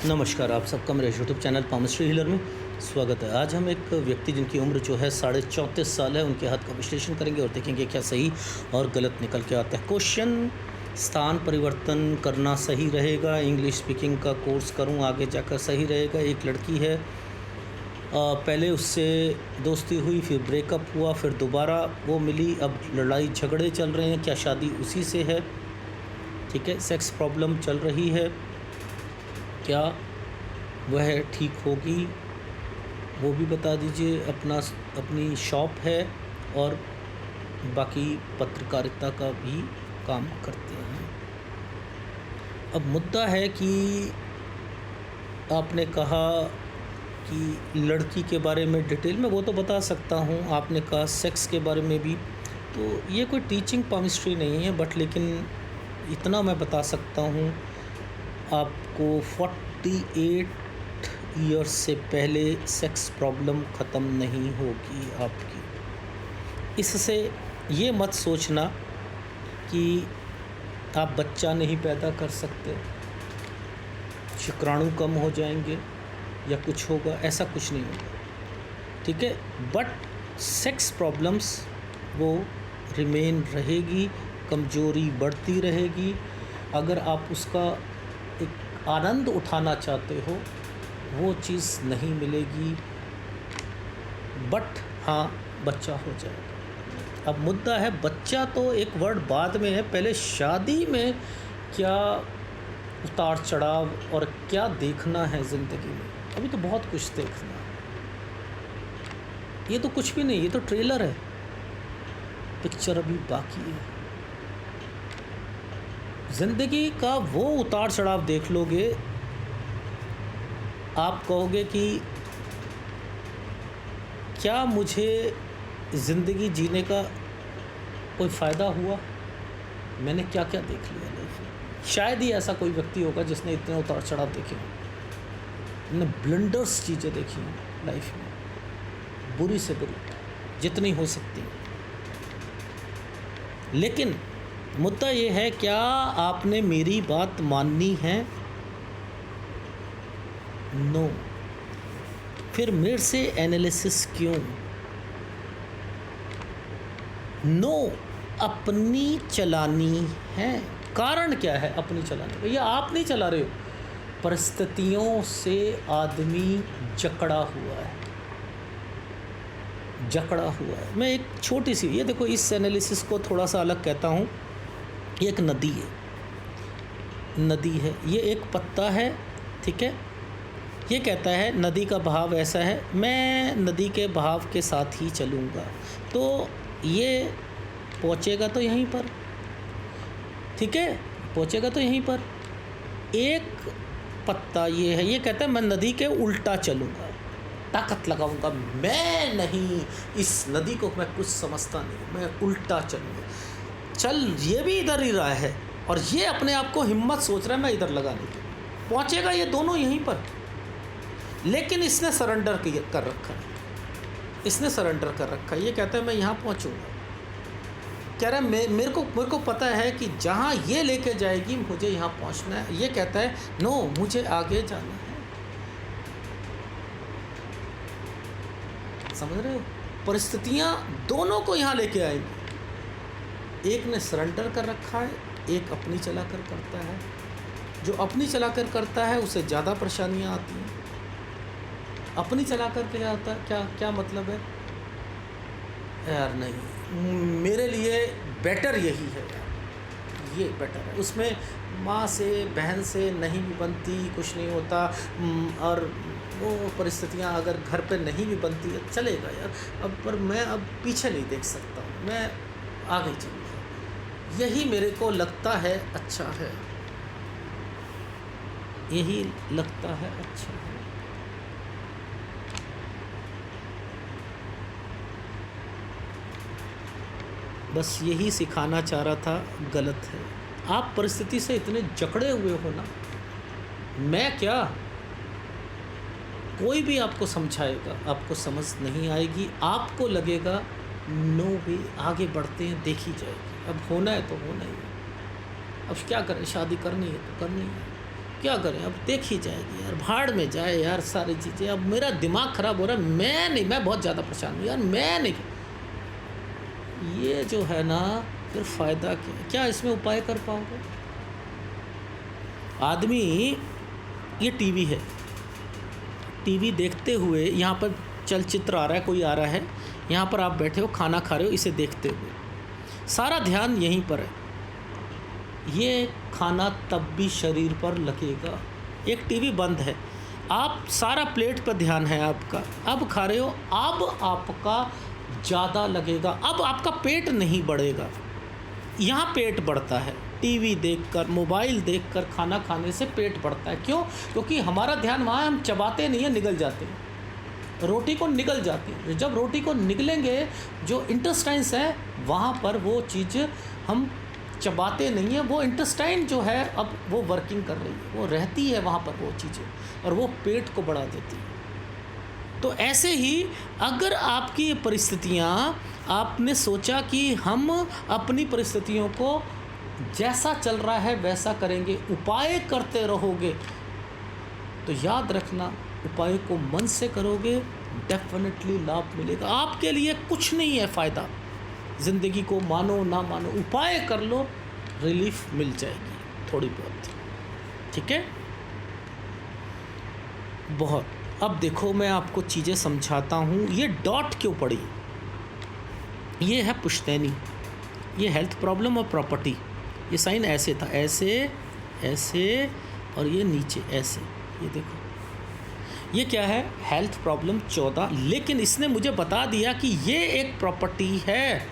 नमस्कार, आप सबका मेरे यूट्यूब चैनल पामिस्ट्री हीलर में स्वागत है। आज हम एक व्यक्ति जिनकी उम्र जो है 34.5 साल है, उनके हाथ का विश्लेषण करेंगे और देखेंगे क्या सही और गलत निकल के आता है। क्वेश्चन, स्थान परिवर्तन करना सही रहेगा, इंग्लिश स्पीकिंग का कोर्स करूं आगे जाकर सही रहेगा। एक लड़की है, पहले उससे दोस्ती हुई, फिर ब्रेकअप हुआ, फिर दोबारा वो मिली, अब लड़ाई झगड़े चल रहे हैं, क्या शादी उसी से है? ठीक है, सेक्स प्रॉब्लम चल रही है, क्या वह ठीक होगी वो भी बता दीजिए। अपनी शॉप है और बाकी पत्रकारिता का भी काम करते हैं। अब मुद्दा है कि आपने कहा कि लड़की के बारे में डिटेल में वो तो बता सकता हूँ, आपने कहा सेक्स के बारे में भी, तो ये कोई टीचिंग पामिस्ट्री नहीं है, बट लेकिन इतना मैं बता सकता हूँ आपको 48 ईयर्स से पहले सेक्स प्रॉब्लम ख़त्म नहीं होगी आपकी। इससे ये मत सोचना कि आप बच्चा नहीं पैदा कर सकते, शुक्राणु कम हो जाएंगे या कुछ होगा, ऐसा कुछ नहीं होगा। ठीक है, बट सेक्स प्रॉब्लम्स वो रिमेन रहेगी, कमज़ोरी बढ़ती रहेगी। अगर आप उसका एक आनंद उठाना चाहते हो, वो चीज़ नहीं मिलेगी, बट हाँ बच्चा हो जाएगा। अब मुद्दा है, बच्चा तो एक वर्ड बाद में है, पहले शादी में क्या उतार चढ़ाव और क्या देखना है ज़िंदगी में। अभी तो बहुत कुछ देखना है, ये तो कुछ भी नहीं, ये तो ट्रेलर है, पिक्चर अभी बाकी है। ज़िंदगी का वो उतार चढ़ाव देख लोगे, आप कहोगे कि क्या मुझे ज़िंदगी जीने का कोई फ़ायदा हुआ, मैंने क्या क्या देख लिया लाइफ में। शायद ही ऐसा कोई व्यक्ति होगा जिसने इतने उतार चढ़ाव देखे हों, ने ब्लंडर्स चीज़ें देखी हैं लाइफ में, बुरी से बुरी जितनी हो सकती। लेकिन मुद्दा ये है, क्या आपने मेरी बात माननी है? नो। फिर मेरे से एनालिसिस क्यों? नो, अपनी चलानी है। कारण क्या है अपनी चलाने का? ये आप नहीं चला रहे हो, परिस्थितियों से आदमी जकड़ा हुआ है, जकड़ा हुआ है। मैं एक छोटी सी, ये देखो, इस एनालिसिस को थोड़ा सा अलग कहता हूँ। ये एक नदी है, नदी है, ये एक पत्ता है, ठीक है। ये कहता है नदी का बहाव ऐसा है, मैं नदी के बहाव के साथ ही चलूँगा, तो ये पहुँचेगा तो यहीं पर, ठीक है, पहुँचेगा तो यहीं पर। एक पत्ता ये है, ये कहता है मैं नदी के उल्टा चलूँगा, ताकत लगाऊंगा, मैं नहीं, इस नदी को मैं कुछ समझता नहीं, मैं उल्टा चलूँगा। चल ये भी इधर ही रहा है और ये अपने आप को हिम्मत सोच रहा है मैं इधर लगाने की, पहुँचेगा ये दोनों यहीं पर। लेकिन इसने सरेंडर कर रखा है, इसने सरेंडर कर रखा है। ये कहता है मैं यहाँ पहुँचूँगा, कह रहा है मेरे को पता है कि जहाँ ये लेके जाएगी मुझे यहाँ पहुँचना है। ये कहता है नो, मुझे आगे जाना है। समझ रहे हो? परिस्थितियाँ दोनों को यहाँ लेके आएंगी। एक ने सरेंडर कर रखा है, एक अपनी चलाकर करता है। जो अपनी चलाकर करता है उसे ज़्यादा परेशानियाँ आती हैं। अपनी चलाकर क्या आता है, क्या मतलब है यार? नहीं, मेरे लिए बेटर यही है यार, ये बेटर है। उसमें माँ से बहन से नहीं भी बनती, कुछ नहीं होता, और वो परिस्थितियाँ अगर घर पे नहीं भी बनती है चलेगा यार, अब पर मैं अब पीछे नहीं देख सकता हूँ, मैं आगे चलूँगा। यही मेरे को लगता है अच्छा है, यही लगता है अच्छा है। बस यही सिखाना चाह रहा था, गलत है। आप परिस्थिति से इतने जकड़े हुए हो ना, मैं क्या, कोई भी आपको समझाएगा आपको समझ नहीं आएगी, आपको लगेगा नो भी, आगे बढ़ते हैं देखी जाएगी, अब होना है तो होना ही है। अब क्या करें, शादी करनी है तो करनी है, क्या करें, अब देखी जाएगी यार, भाड़ में जाए यार सारी चीज़ें। अब मेरा दिमाग ख़राब हो रहा है, मैं नहीं, मैं बहुत ज़्यादा परेशान हूँ यार, मैं नहीं। ये जो है ना, फिर फ़ायदा क्या इसमें उपाय कर पाओगे? आदमी, ये टीवी है, टीवी देखते हुए यहाँ पर चलचित्र आ रहा है, कोई आ रहा है, यहाँ पर आप बैठे हो, खाना खा रहे हो, इसे देखते हुए सारा ध्यान यहीं पर है। ये खाना तब भी शरीर पर लगेगा। एक टीवी बंद है, आप सारा प्लेट पर ध्यान है आपका, अब खा रहे हो, अब आपका ज़्यादा लगेगा, अब आपका पेट नहीं बढ़ेगा। यहाँ पेट बढ़ता है, टीवी देखकर, मोबाइल देखकर खाना खाने से पेट बढ़ता है। क्यों? क्योंकि हमारा ध्यान वहाँ है, हम चबाते नहीं हैं, निगल जाते हैं, रोटी को निगल जाती है। जब रोटी को निगलेंगे, जो इंटेस्टाइन्स है वहाँ पर वो चीज़ हम चबाते नहीं हैं, वो इंटेस्टाइन जो है अब वो वर्किंग कर रही है, वो रहती है वहाँ पर वो चीज़ें, और वो पेट को बढ़ा देती है। तो ऐसे ही अगर आपकी ये परिस्थितियाँ, आपने सोचा कि हम अपनी परिस्थितियों को जैसा चल रहा है वैसा करेंगे, उपाय करते रहोगे, तो याद रखना, उपाय को मन से करोगे, डेफिनेटली लाभ मिलेगा। आपके लिए कुछ नहीं है फ़ायदा, ज़िंदगी को मानो ना मानो, उपाय कर लो, रिलीफ मिल जाएगी थोड़ी बहुत, ठीक है? बहुत। अब देखो, मैं आपको चीज़ें समझाता हूँ। ये डॉट क्यों पड़ी? ये है पुश्तैनी, ये हेल्थ प्रॉब्लम और प्रॉपर्टी। ये साइन ऐसे था, ऐसे ऐसे, और ये नीचे ऐसे, ये देखो, ये क्या है? Health problem 14। लेकिन इसने मुझे बता दिया कि ये एक प्रॉपर्टी है,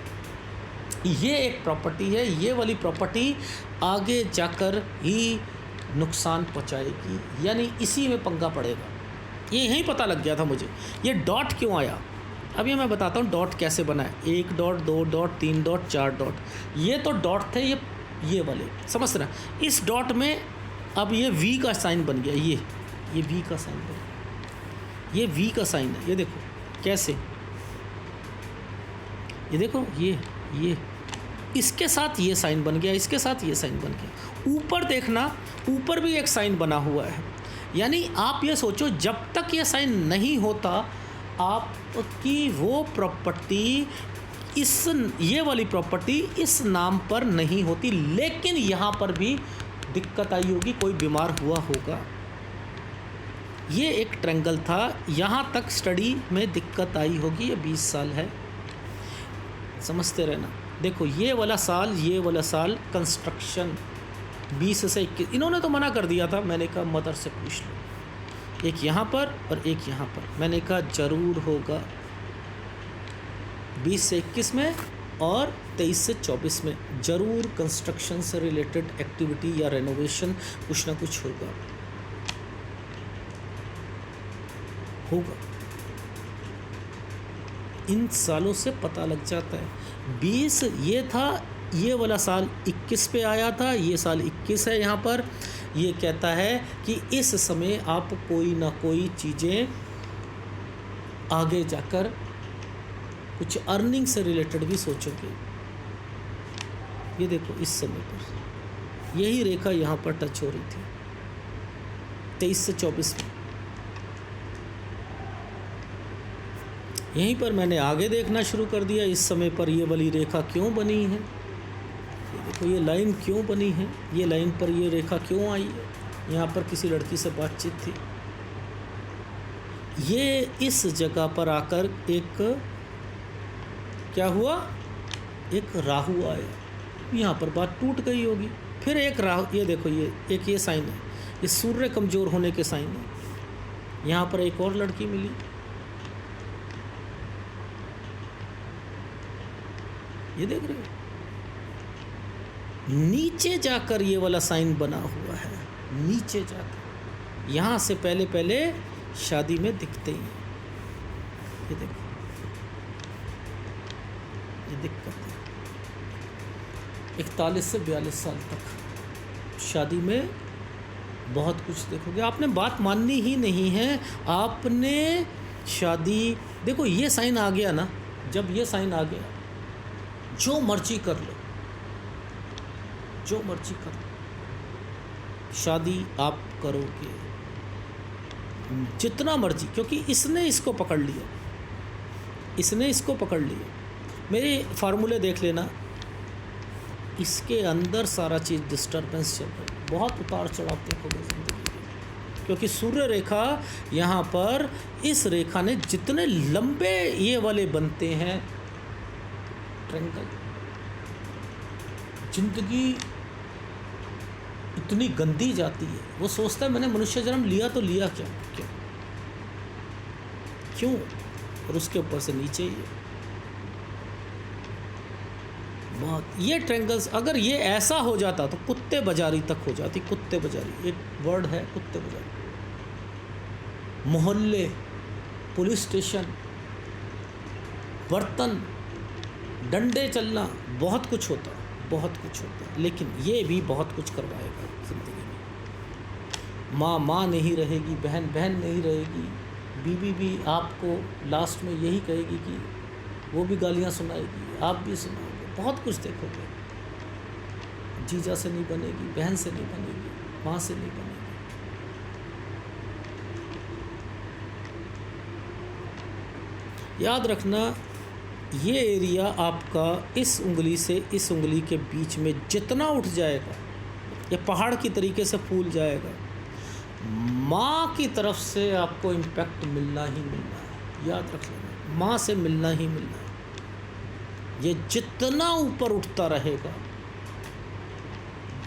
ये एक प्रॉपर्टी है, ये वाली प्रॉपर्टी आगे जाकर ही नुकसान पहुंचाएगी, यानी इसी में पंगा पड़ेगा। ये यहीं पता लग गया था मुझे। ये डॉट क्यों आया, अब ये मैं बताता हूँ डॉट कैसे बना है। 1 डॉट, 2 डॉट, 3 डॉट, 4 डॉट, ये तो डॉट थे, ये वाले, समझ रहे हैं? इस डॉट में अब ये वी का साइन बन गया, ये वी का साइन बन गया, ये वी का साइन है। ये देखो कैसे, ये देखो, ये इसके साथ ये साइन बन गया, इसके साथ ये साइन बन गया। ऊपर देखना, ऊपर भी एक साइन बना हुआ है। यानी आप ये सोचो, जब तक ये साइन नहीं होता, आपकी वो प्रॉपर्टी, ये वाली प्रॉपर्टी इस नाम पर नहीं होती। लेकिन यहाँ पर भी दिक्कत आई होगी, कोई बीमार हुआ होगा। ये एक ट्रायंगल था, यहाँ तक स्टडी में दिक्कत आई होगी। ये 20 साल है, समझते रहना। देखो ये वाला साल कंस्ट्रक्शन 20 से 21, इन्होंने तो मना कर दिया था। मैंने कहा मदर से पूछ लो, एक यहाँ पर और एक यहाँ पर। मैंने कहा ज़रूर होगा 20 से 21 में और 23 से 24 में ज़रूर कंस्ट्रक्शन से रिलेटेड एक्टिविटी या रेनोवेशन कुछ ना कुछ होगा। इन सालों से पता लग जाता है। 20 ये था, ये वाला साल 21 पे आया था, ये साल 21 है। यहाँ पर ये कहता है कि इस समय आप कोई ना कोई चीज़ें आगे जाकर कुछ अर्निंग से रिलेटेड भी सोचोगे। ये देखो इस समय पर यही रेखा यहाँ पर टच हो रही थी 23 से 24 में। यहीं पर मैंने आगे देखना शुरू कर दिया। इस समय पर ये वाली रेखा क्यों बनी है, ये देखो ये लाइन क्यों बनी है, ये लाइन पर ये रेखा क्यों आई है। यहाँ पर किसी लड़की से बातचीत थी, ये इस जगह पर आकर एक क्या हुआ, एक राहु आया, यहाँ पर बात टूट गई होगी। फिर एक राहु, ये देखो ये साइन है, ये सूर्य कमज़ोर होने के साइन है। यहाँ पर एक और लड़की मिली, ये देख रहे हो। नीचे जाकर ये वाला साइन बना हुआ है, नीचे जाकर यहाँ से पहले शादी में दिखते ही हैं। ये देखो ये दिक्कत है। 41 से 42 साल तक शादी में बहुत कुछ देखोगे। आपने बात माननी ही नहीं है, आपने शादी, देखो ये साइन आ गया ना, जब ये साइन आ गया जो मर्जी कर लो, जो मर्जी करो, शादी आप करोगे जितना मर्जी, क्योंकि इसने इसको पकड़ लिया, इसने इसको पकड़ लिया। मेरे फार्मूले देख लेना, इसके अंदर सारा चीज़ डिस्टर्बेंस चल रहा है, बहुत उतार चढ़ाव देखोगे ज़िंदगी में, क्योंकि सूर्य रेखा यहाँ पर, इस रेखा ने जितने लंबे ये वाले बनते हैं ट्रेंगल, जिंदगी इतनी गंदी जाती है। वो सोचता है मैंने मनुष्य जन्म लिया तो लिया क्या, क्यों, और उसके ऊपर से नीचे ही बहुत ये ट्रेंगल्स। अगर ये ऐसा हो जाता तो कुत्ते बाजारी तक हो जाती, कुत्ते बाजारी एक वर्ड है, कुत्ते बाजारी, मोहल्ले, पुलिस स्टेशन, बर्तन, डंडे चलना, बहुत कुछ होता, बहुत कुछ होता। लेकिन ये भी बहुत कुछ करवाएगा ज़िंदगी में। माँ माँ नहीं रहेगी, बहन बहन नहीं रहेगी, बीवी भी आपको लास्ट में यही कहेगी कि वो भी गालियाँ सुनाएगी, आप भी सुनाओगे, बहुत कुछ देखोगे। जीजा से नहीं बनेगी, बहन से नहीं बनेगी, माँ से नहीं बनेगी। याद रखना, ये एरिया आपका इस उंगली से इस उंगली के बीच में जितना उठ जाएगा, ये पहाड़ की तरीके से फूल जाएगा। माँ की तरफ से आपको इम्पैक्ट मिलना ही मिलना है, याद रख लेना, माँ से मिलना ही मिलना है। ये जितना ऊपर उठता रहेगा,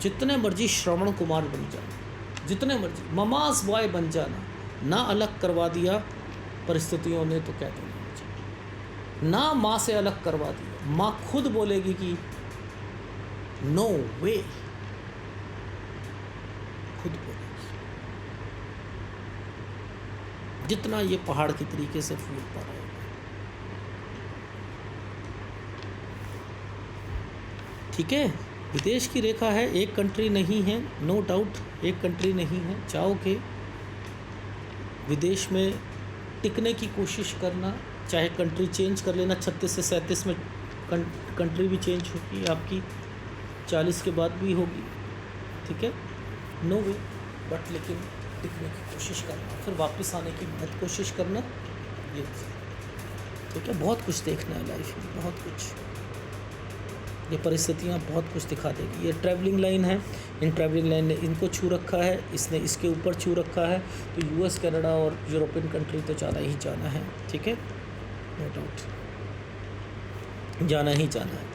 जितने मर्जी श्रवण कुमार बन जाना, जितने मर्जी ममास बॉय बन जाना, ना अलग करवा दिया परिस्थितियों ने तो क्या देना, ना माँ से अलग करवा दिया, माँ खुद बोलेगी कि नो वे, खुद बोलेगी। जितना ये पहाड़ की तरीके से फूलता रहेगा। ठीक है, विदेश की रेखा है, एक कंट्री नहीं है, नो डाउट, एक कंट्री नहीं है। चाहोगे विदेश में टिकने की कोशिश करना, चाहे कंट्री चेंज कर लेना, 36 से 37 में कंट्री भी चेंज होगी आपकी, 40 के बाद भी होगी, ठीक है, नो वे, बट लेकिन टिकने की कोशिश करना, फिर वापस आने की मत कोशिश करना, ये ठीक है। बहुत कुछ देखना है लाइफ में, बहुत कुछ, ये परिस्थितियाँ बहुत कुछ दिखा देगी। ये ट्रैवलिंग लाइन है, इन ट्रैवलिंग लाइन ने इनको छू रखा है, इसने इसके ऊपर छू रखा है, तो यूएस, कनाडा और यूरोपियन कंट्री तो जाना ही जाना है, ठीक है, नो डाउट, जाना ही जाना है।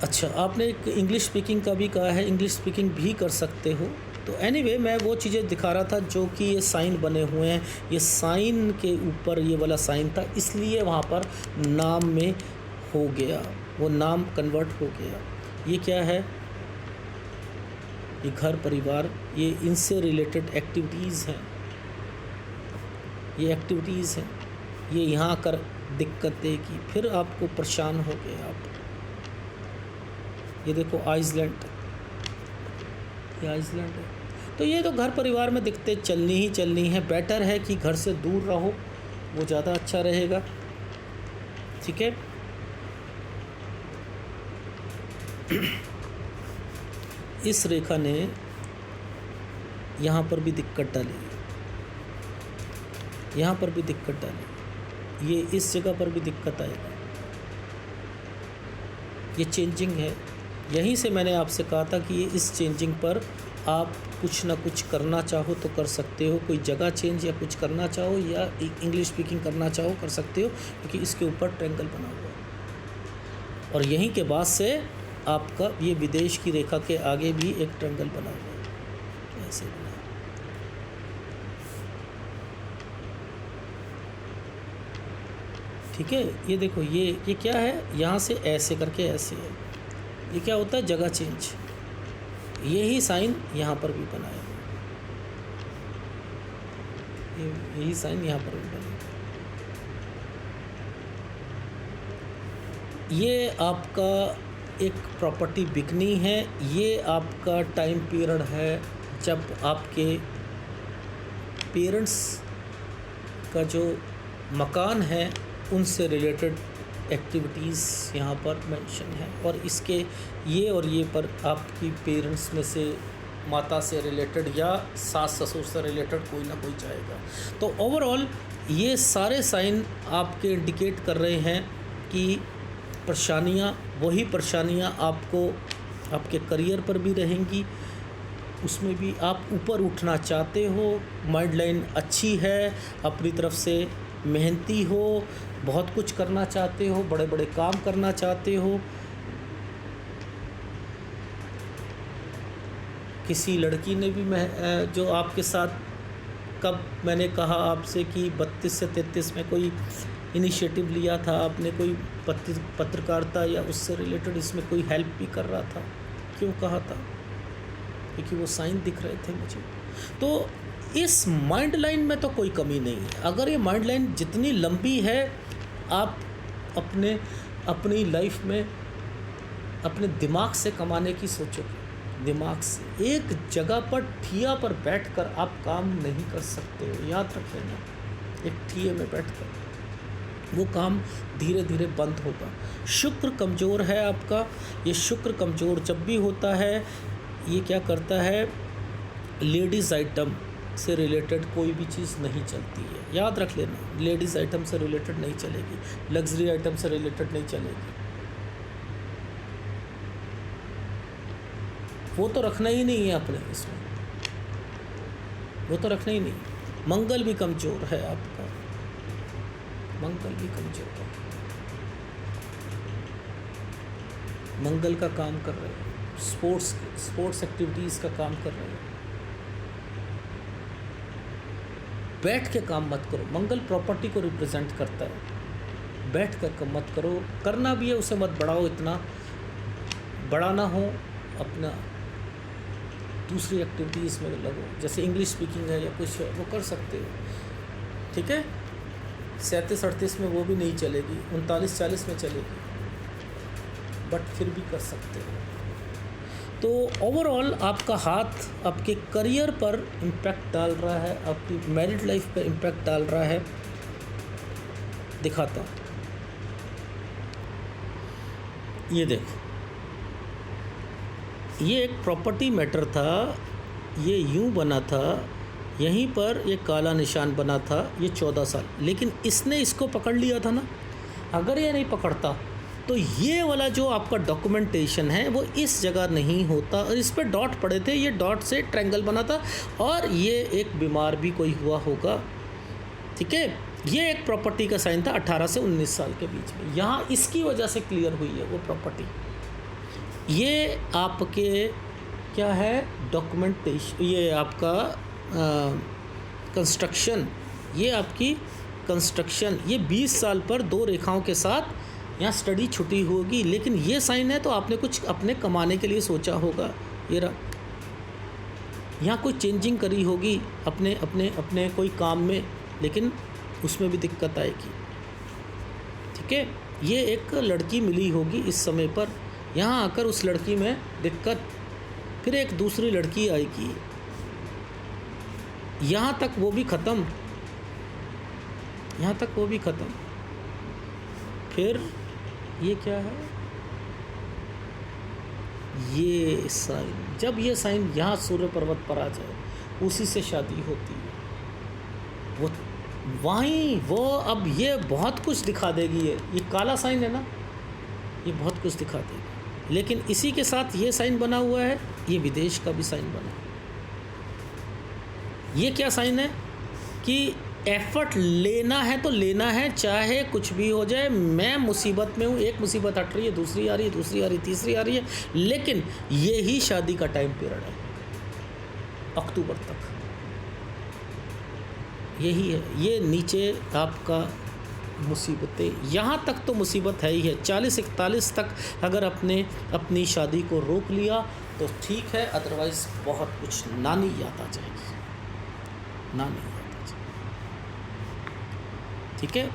अच्छा, आपने एक इंग्लिश स्पीकिंग का भी कहा है, इंग्लिश स्पीकिंग भी कर सकते हो। तो एनीवे मैं वो चीज़ें दिखा रहा था जो कि ये साइन बने हुए हैं, ये साइन के ऊपर ये वाला साइन था, इसलिए वहाँ पर नाम में हो गया, वो नाम कन्वर्ट हो गया। ये क्या है, ये घर परिवार, ये इनसे रिलेटेड एक्टिविटीज़ हैं, ये एक्टिविटीज़ हैं, ये यहाँ कर दिक्कत देगी, फिर आपको परेशान हो गए आप। ये देखो आइसलैंड, ये आइसलैंड है, तो ये तो घर परिवार में दिक्कतें चलनी ही चलनी है। बेटर है कि घर से दूर रहो, वो ज़्यादा अच्छा रहेगा, ठीक है। इस रेखा ने यहाँ पर भी दिक्कत डाली, यहाँ पर भी दिक्कत डाली, ये इस जगह पर भी दिक्कत आएगी। ये चेंजिंग है, यहीं से मैंने आपसे कहा था कि ये इस चेंजिंग पर आप कुछ ना कुछ करना चाहो तो कर सकते हो, कोई जगह चेंज या कुछ करना चाहो या इंग्लिश स्पीकिंग करना चाहो कर सकते हो, क्योंकि इसके ऊपर ट्रायंगल बना हुआ है। और यहीं के बाद से आपका ये विदेश की रेखा के आगे भी एक ट्रायंगल बना हुआ है, ऐसे बना। ठीक है, ये देखो, ये क्या है, यहाँ से ऐसे करके ऐसे है, ये क्या होता है, जगह चेंज। यही साइन यहाँ पर भी बनाया, यही साइन यहाँ पर भी बना। ये आपका एक प्रॉपर्टी बिकनी है, ये आपका टाइम पीरियड है जब आपके पेरेंट्स का जो मकान है उनसे रिलेटेड एक्टिविटीज़ यहाँ पर मेंशन है, और इसके ये और ये पर आपकी पेरेंट्स में से माता से रिलेटेड या सास ससुर से रिलेटेड कोई ना कोई जाएगा। तो ओवरऑल ये सारे साइन आपके इंडिकेट कर रहे हैं कि परेशानियाँ, वही परेशानियाँ आपको आपके करियर पर भी रहेंगी, उसमें भी आप ऊपर उठना चाहते हो, माइंड लाइन अच्छी है, अपनी तरफ से मेहनती हो, बहुत कुछ करना चाहते हो, बड़े बड़े काम करना चाहते हो। किसी लड़की ने भी जो आपके साथ, कब मैंने कहा आपसे कि 32 से 33 में कोई इनिशिएटिव लिया था आपने, कोई पत्रकारिता या उससे रिलेटेड इसमें कोई हेल्प भी कर रहा था, क्यों कहा था? क्योंकि वो साइन दिख रहे थे मुझे। तो इस माइंड लाइन में तो कोई कमी नहीं है। अगर ये माइंड लाइन जितनी लंबी है, आप अपनी लाइफ में अपने दिमाग से कमाने की सोचोगे, दिमाग से एक जगह पर ठिया पर बैठकर आप काम नहीं कर सकते हो, याद रख लेना। एक ठिये में बैठकर वो काम धीरे धीरे बंद होगा। शुक्र कमज़ोर है आपका। ये शुक्र कमज़ोर जब भी होता है, ये क्या करता है, लेडीज़ आइटम से रिलेटेड कोई भी चीज़ नहीं चलती है, याद रख लेना। लेडीज़ आइटम से रिलेटेड नहीं चलेगी, लग्जरी आइटम से रिलेटेड नहीं चलेगी, वो तो रखना ही नहीं है अपने इसमें, वो तो रखना ही नहीं। मंगल भी कमज़ोर है आपका, मंगल भी कमज़ोर है। मंगल का काम कर रहे हैं, स्पोर्ट्स एक्टिविटीज़ का काम कर रहे हैं। बैठ के काम मत करो। मंगल प्रॉपर्टी को रिप्रेजेंट करता है, बैठ कर मत करो। करना भी है उसे मत बढ़ाओ, इतना बड़ा ना हो। अपना दूसरी एक्टिविटीज़ में लगो, जैसे इंग्लिश स्पीकिंग है या कुछ है, वो कर सकते हो, ठीक है। 37-38 में वो भी नहीं चलेगी, 39-40 में चलेगी, बट फिर भी कर सकते हो। तो ओवरऑल आपका हाथ आपके करियर पर इम्पैक्ट डाल रहा है, आपकी मैरिड लाइफ पर इम्पैक्ट डाल रहा है। दिखाता हूँ, ये देखो, ये एक प्रॉपर्टी मैटर था, ये यूं बना था, यहीं पर ये काला निशान बना था, ये 14 साल। लेकिन इसने इसको पकड़ लिया था ना, अगर ये नहीं पकड़ता तो ये वाला जो आपका डॉक्यूमेंटेशन है वो इस जगह नहीं होता, और इस पे डॉट पड़े थे, ये डॉट से ट्रायंगल बना था, और ये एक बीमार भी कोई हुआ होगा, ठीक है। ये एक प्रॉपर्टी का साइन था 18 से 19 साल के बीच में, यहाँ इसकी वजह से क्लियर हुई है वो प्रॉपर्टी। ये आपके क्या है, डॉक्यूमेंटेशन, ये आपका कंस्ट्रक्शन, ये आपकी कंस्ट्रक्शन, ये 20 साल पर 2 रेखाओं के साथ यहाँ स्टडी छुट्टी होगी। लेकिन ये साइन है तो आपने कुछ अपने कमाने के लिए सोचा होगा, ये रहा, यहाँ कोई चेंजिंग करी होगी अपने अपने अपने कोई काम में, लेकिन उसमें भी दिक्कत आएगी, ठीक है। ये एक लड़की मिली होगी इस समय पर, यहाँ आकर उस लड़की में दिक्कत, फिर एक दूसरी लड़की आएगी, यहाँ तक वो भी ख़त्म, यहाँ तक वो भी ख़त्म। फिर ये क्या है, ये साइन, जब ये साइन यहाँ सूर्य पर्वत पर आ जाए, उसी से शादी होती है। वो वहीं वो, अब ये बहुत कुछ दिखा देगी, ये काला साइन है ना, ये बहुत कुछ दिखा देगी। लेकिन इसी के साथ ये साइन बना हुआ है, ये विदेश का भी साइन बना। ये क्या साइन है कि एफर्ट लेना है तो लेना है, चाहे कुछ भी हो जाए। मैं मुसीबत में हूँ, एक मुसीबत हट रही है, दूसरी आ रही है, दूसरी आ रही है, तीसरी आ रही है, लेकिन ये ही शादी का टाइम पीरियड है, अक्टूबर तक यही है। ये नीचे आपका मुसीबतें, यहाँ तक तो मुसीबत है ही है। 40-41 तक अगर आपने अपनी शादी को रोक लिया तो ठीक है, अदरवाइज़ बहुत कुछ नानी याद आ जाएगी, नानी याद आ जाएगी, ठीक है।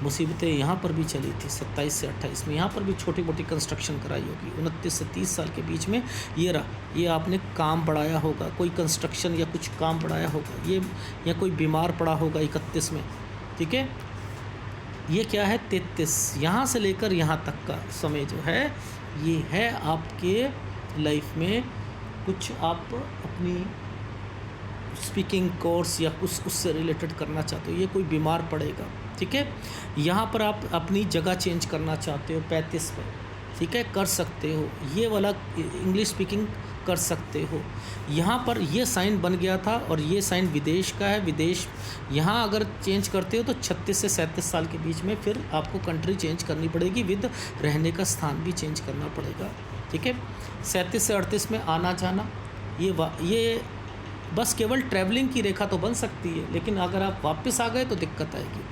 मुसीबतें यहाँ पर भी चली थी 27 से 28 में, यहाँ पर भी छोटी मोटी कंस्ट्रक्शन कराई होगी। 29 से 30 साल के बीच में ये रहा, ये आपने काम बढ़ाया होगा, कोई कंस्ट्रक्शन या कुछ काम बढ़ाया होगा, ये या कोई बीमार पड़ा होगा 31 में, ठीक है। ये क्या है 33, यहाँ से लेकर यहाँ तक का समय जो है ये है आपके लाइफ में कुछ आप अपनी स्पीकिंग कोर्स या कुछ उससे रिलेटेड करना चाहते हो, ये कोई बीमार पड़ेगा, ठीक है। यहाँ पर आप अपनी जगह चेंज करना चाहते हो 35 में, ठीक है, कर सकते हो, ये वाला इंग्लिश स्पीकिंग कर सकते हो। यहाँ पर ये साइन बन गया था और ये साइन विदेश का है, विदेश यहाँ अगर चेंज करते हो तो 36 से 37 साल के बीच में फिर आपको कंट्री चेंज करनी पड़ेगी, विद रहने का स्थान भी चेंज करना पड़ेगा, ठीक है। 37 से 38 में आना जाना, ये बस केवल ट्रैवलिंग की रेखा तो बन सकती है, लेकिन अगर आप वापस आ गए तो दिक्कत आएगी।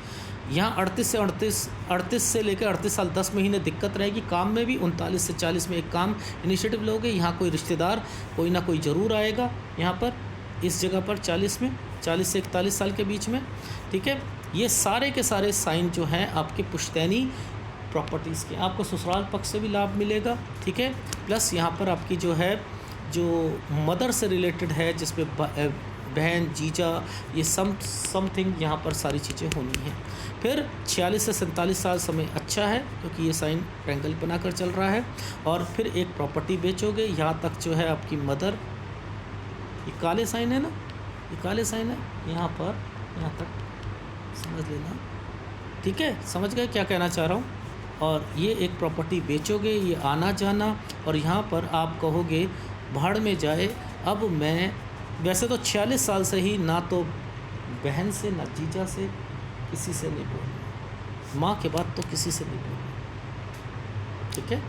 यहाँ 38 से लेकर 38 साल 10 महीने दिक्कत रहेगी। काम में भी 39 से 40 में एक काम इनिशिएटिव लोगे, यहाँ कोई रिश्तेदार कोई ना कोई ज़रूर आएगा, यहाँ पर इस जगह पर 40 में 40 से 41 साल के बीच में, ठीक है। ये सारे के सारे साइन जो हैं आपके पुश्तैनी प्रॉपर्टीज़ के, आपको ससुराल पक्ष से भी लाभ मिलेगा, ठीक है। प्लस यहाँ पर आपकी जो मदर से रिलेटेड है, जिसमें बहन जीजा ये समथिंग यहाँ पर सारी चीज़ें होनी हैं। फिर 46 से 47 साल समय अच्छा है, क्योंकि ये साइन ट्रायंगल बनाकर चल रहा है। और फिर एक प्रॉपर्टी बेचोगे, यहाँ तक जो है आपकी मदर, ये काले साइन है ना, ये काले साइन है, यहाँ पर यहाँ तक समझ लेना, ठीक है, समझ गए क्या कहना चाह रहा हूँ। और ये एक प्रॉपर्टी बेचोगे, ये आना जाना, और यहाँ पर आप कहोगे भाड़ में जाए, अब मैं वैसे तो 46 साल से ही ना तो बहन से ना जीजा से किसी से नहीं बोलना, माँ के बाद तो किसी से नहीं बोलना, ठीक है,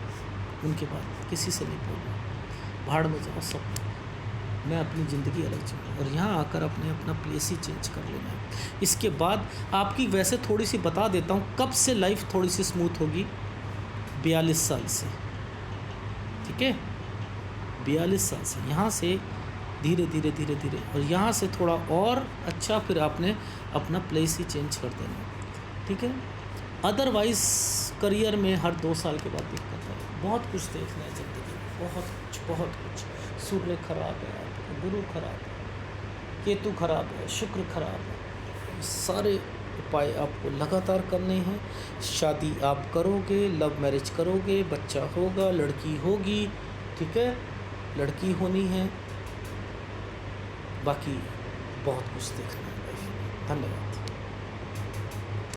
उनके बाद किसी से नहीं बोलना, भाड़ में जाओ सब, मैं अपनी ज़िंदगी अलग जीऊँ। और यहाँ आकर अपना प्लेस ही चेंज कर लेना है। इसके बाद आपकी वैसे थोड़ी सी बता देता हूँ कब से लाइफ थोड़ी सी स्मूथ होगी, 42 साल से, ठीक है, 42 साल से यहाँ से धीरे धीरे धीरे धीरे, और यहाँ से थोड़ा और अच्छा, फिर आपने अपना प्लेस ही चेंज कर देना, ठीक है। अदरवाइज़ करियर में हर 2 साल के बाद दिक्कत है, बहुत कुछ देखना है ज़िंदगी में, बहुत कुछ। सूर्य खराब है, आपका गुरु खराब है, केतु खराब है, शुक्र खराब है, सारे उपाय आपको लगातार करने हैं। शादी आप करोगे, लव मैरिज करोगे, बच्चा होगा, लड़की होगी, ठीक है, लड़की होनी है, बाकी बहुत कुछ देखना है। धन्यवाद।